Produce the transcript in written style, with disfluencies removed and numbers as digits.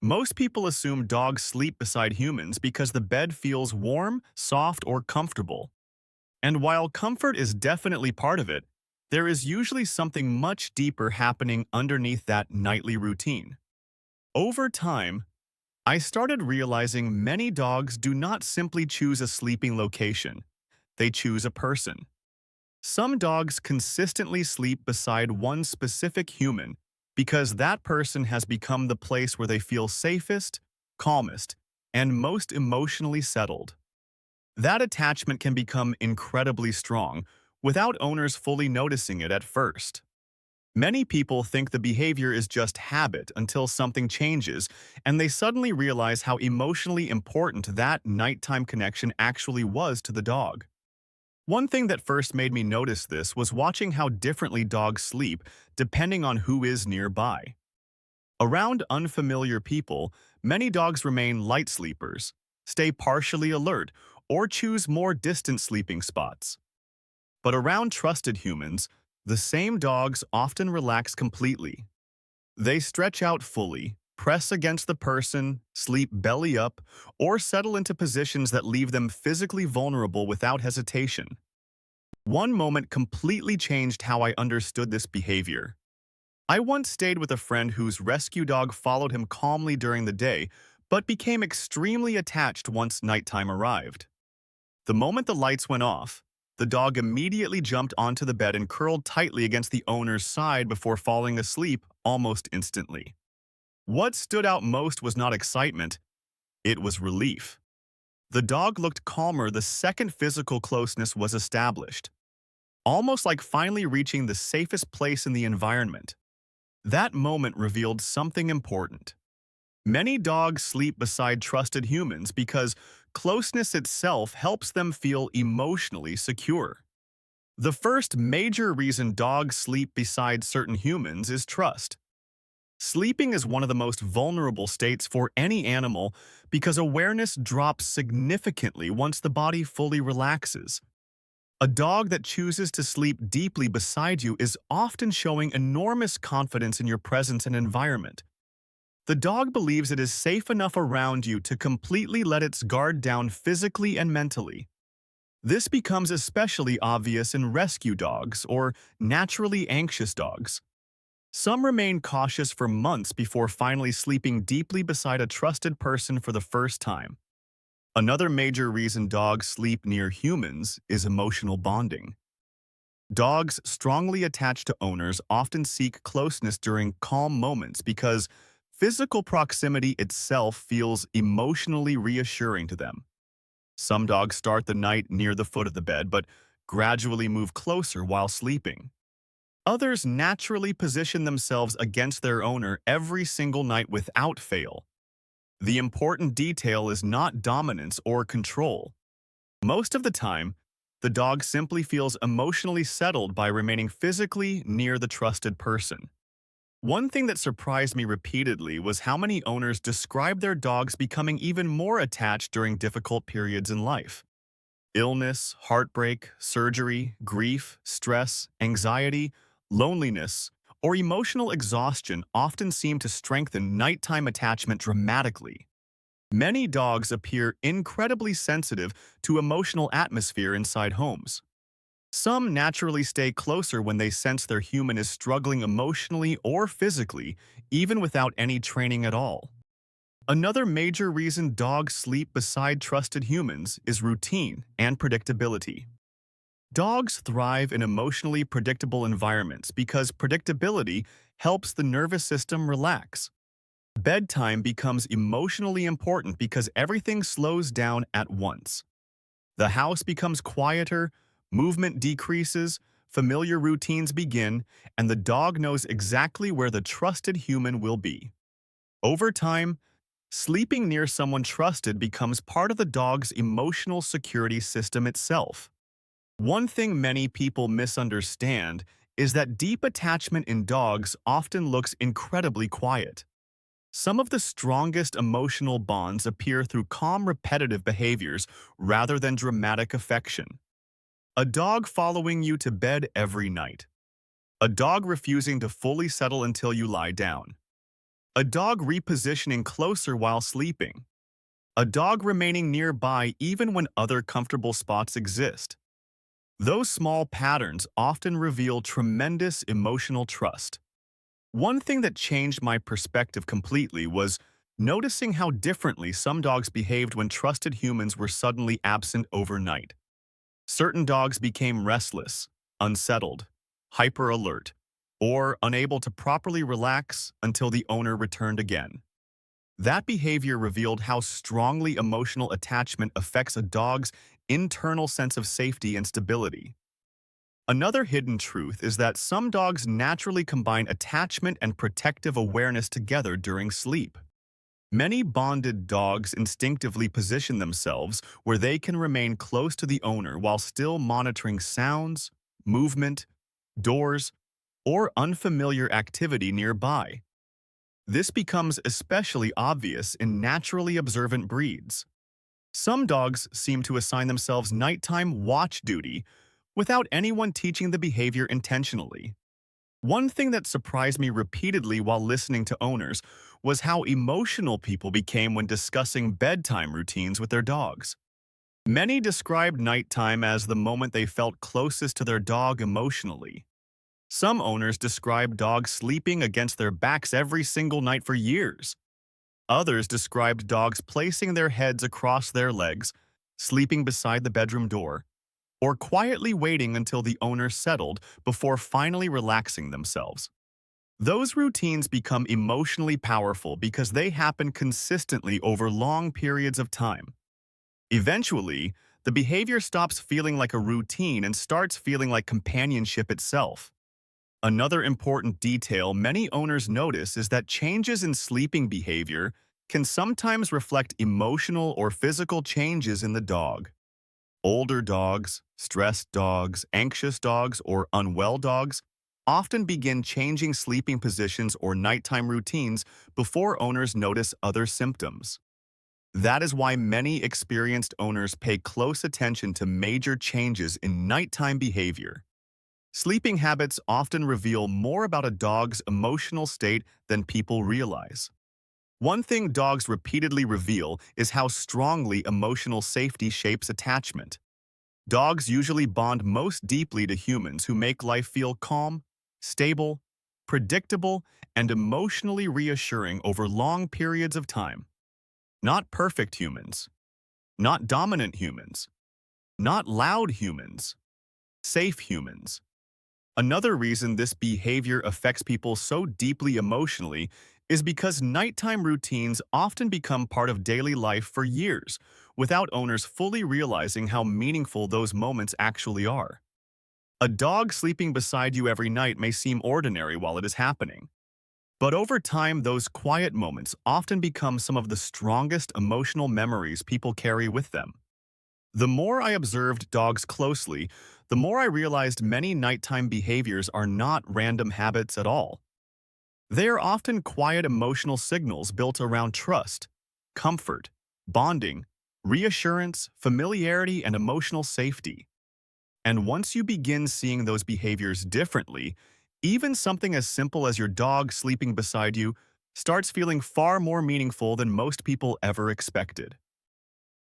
Most people assume dogs sleep beside humans because the bed feels warm, soft, or comfortable. And while comfort is definitely part of it, there is usually something much deeper happening underneath that nightly routine. Over time, I started realizing many dogs do not simply choose a sleeping location, they choose a person. Some dogs consistently sleep beside one specific human because that person has become the place where they feel safest, calmest, and most emotionally settled. That attachment can become incredibly strong without owners fully noticing it at first. Many people think the behavior is just habit until something changes and they suddenly realize how emotionally important that nighttime connection actually was to the dog. One thing that first made me notice this was watching how differently dogs sleep depending on who is nearby. Around unfamiliar people, many dogs remain light sleepers, stay partially alert, or choose more distant sleeping spots. But around trusted humans, the same dogs often relax completely. They stretch out fully, press against the person, sleep belly up, or settle into positions that leave them physically vulnerable without hesitation. One moment completely changed how I understood this behavior. I once stayed with a friend whose rescue dog followed him calmly during the day, but became extremely attached once nighttime arrived. The moment the lights went off, the dog immediately jumped onto the bed and curled tightly against the owner's side before falling asleep almost instantly. What stood out most was not excitement, it was relief. The dog looked calmer the second physical closeness was established, almost like finally reaching the safest place in the environment. That moment revealed something important. Many dogs sleep beside trusted humans because closeness itself helps them feel emotionally secure. The first major reason dogs sleep beside certain humans is trust. Sleeping is one of the most vulnerable states for any animal because awareness drops significantly once the body fully relaxes. A dog that chooses to sleep deeply beside you is often showing enormous confidence in your presence and environment. The dog believes it is safe enough around you to completely let its guard down physically and mentally. This becomes especially obvious in rescue dogs or naturally anxious dogs. Some remain cautious for months before finally sleeping deeply beside a trusted person for the first time. Another major reason dogs sleep near humans is emotional bonding. Dogs strongly attached to owners often seek closeness during calm moments because physical proximity itself feels emotionally reassuring to them. Some dogs start the night near the foot of the bed but gradually move closer while sleeping. Others naturally position themselves against their owner every single night without fail. The important detail is not dominance or control. Most of the time, the dog simply feels emotionally settled by remaining physically near the trusted person. One thing that surprised me repeatedly was how many owners describe their dogs becoming even more attached during difficult periods in life. Illness, heartbreak, surgery, grief, stress, anxiety, loneliness, or emotional exhaustion often seem to strengthen nighttime attachment dramatically. Many dogs appear incredibly sensitive to emotional atmosphere inside homes. Some naturally stay closer when they sense their human is struggling emotionally or physically, even without any training at all. Another major reason dogs sleep beside trusted humans is routine and predictability. Dogs thrive in emotionally predictable environments because predictability helps the nervous system relax. Bedtime becomes emotionally important because everything slows down at once. The house becomes quieter, movement decreases, familiar routines begin, and the dog knows exactly where the trusted human will be. Over time, sleeping near someone trusted becomes part of the dog's emotional security system itself. One thing many people misunderstand is that deep attachment in dogs often looks incredibly quiet. Some of the strongest emotional bonds appear through calm, repetitive behaviors rather than dramatic affection. A dog following you to bed every night. A dog refusing to fully settle until you lie down. A dog repositioning closer while sleeping. A dog remaining nearby even when other comfortable spots exist. Those small patterns often reveal tremendous emotional trust. One thing that changed my perspective completely was noticing how differently some dogs behaved when trusted humans were suddenly absent overnight. Certain dogs became restless, unsettled, hyper-alert, or unable to properly relax until the owner returned again. That behavior revealed how strongly emotional attachment affects a dog's internal sense of safety and stability. Another hidden truth is that some dogs naturally combine attachment and protective awareness together during sleep. Many bonded dogs instinctively position themselves where they can remain close to the owner while still monitoring sounds, movement, doors, or unfamiliar activity nearby. This becomes especially obvious in naturally observant breeds. Some dogs seem to assign themselves nighttime watch duty without anyone teaching the behavior intentionally. One thing that surprised me repeatedly while listening to owners was how emotional people became when discussing bedtime routines with their dogs. Many described nighttime as the moment they felt closest to their dog emotionally. Some owners described dogs sleeping against their backs every single night for years. Others described dogs placing their heads across their legs, sleeping beside the bedroom door, or quietly waiting until the owner settled before finally relaxing themselves. Those routines become emotionally powerful because they happen consistently over long periods of time. Eventually, the behavior stops feeling like a routine and starts feeling like companionship itself. Another important detail many owners notice is that changes in sleeping behavior can sometimes reflect emotional or physical changes in the dog. Older dogs, stressed dogs, anxious dogs, or unwell dogs often begin changing sleeping positions or nighttime routines before owners notice other symptoms. That is why many experienced owners pay close attention to major changes in nighttime behavior. Sleeping habits often reveal more about a dog's emotional state than people realize. One thing dogs repeatedly reveal is how strongly emotional safety shapes attachment. Dogs usually bond most deeply to humans who make life feel calm, stable, predictable, and emotionally reassuring over long periods of time. Not perfect humans, not dominant humans, not loud humans, safe humans. Another reason this behavior affects people so deeply emotionally is because nighttime routines often become part of daily life for years, without owners fully realizing how meaningful those moments actually are. A dog sleeping beside you every night may seem ordinary while it is happening, but over time, those quiet moments often become some of the strongest emotional memories people carry with them. The more I observed dogs closely, the more I realized many nighttime behaviors are not random habits at all. They are often quiet emotional signals built around trust, comfort, bonding, reassurance, familiarity, and emotional safety. And once you begin seeing those behaviors differently, even something as simple as your dog sleeping beside you starts feeling far more meaningful than most people ever expected.